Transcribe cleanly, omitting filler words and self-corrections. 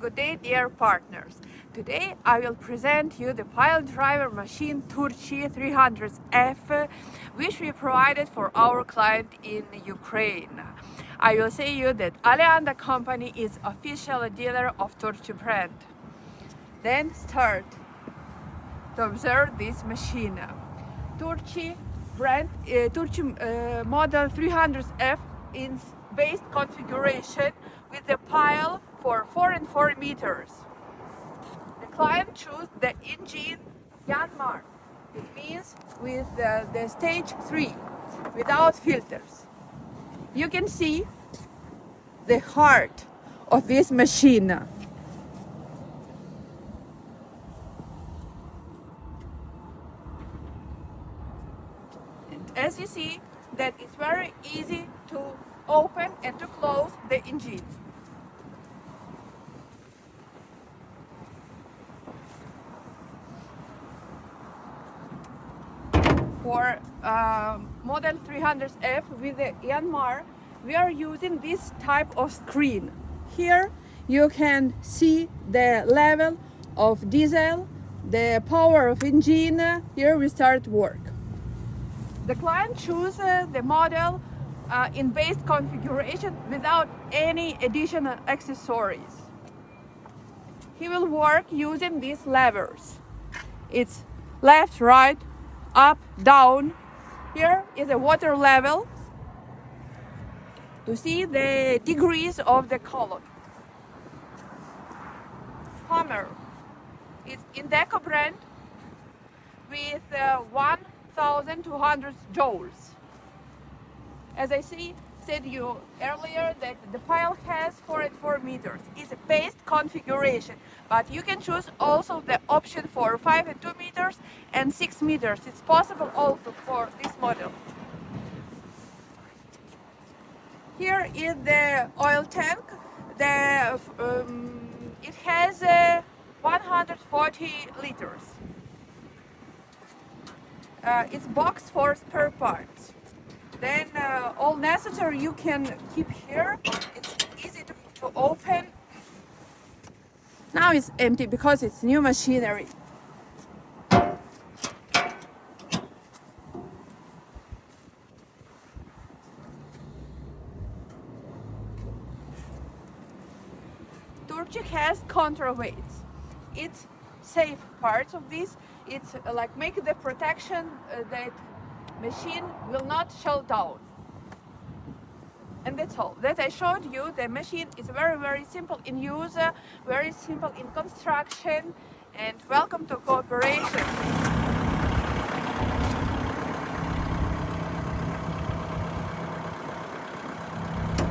Good day, dear partners. Today I will present you the pile driver machine Turchi 300F, which we provided for our client in Ukraine. I will say you that Aleanda company is official dealer of Turchi brand. Then start to observe this machine. Turchi brand, model 300F in base configuration with the pile for 4 and 4 meters. The client chose the engine Yanmar. It means with the stage 3 without filters. You can see the heart of this machine. As you see, that it's very easy to open and to close the engine. For model 300F with the Yanmar, we are using this type of screen. Here you can see the level of diesel, the power of engine. Here we start work. The client chooses the model in base configuration without any additional accessories. He will work using these levers. It's left, right, up, down. Here is a water level to see the degrees of the column. Hammer is Indeco brand with 1,200 joules. As I said you earlier, that the pile has 4 and 4 meters. It's a base configuration, but you can choose also the option for 5 and 2 meters and 6 meters. It's possible also for this model. Here is the oil tank. It has 140 liters. It's boxed for spare parts. Then all necessary you can keep here. It's easy to open. Now it's empty because it's new machinery. Turchi has counterweights. It's safe parts of this. It's like make the protection that machine will not shut down. And that's all. That I showed you, the machine is very simple in use, very simple in construction, and welcome to cooperation.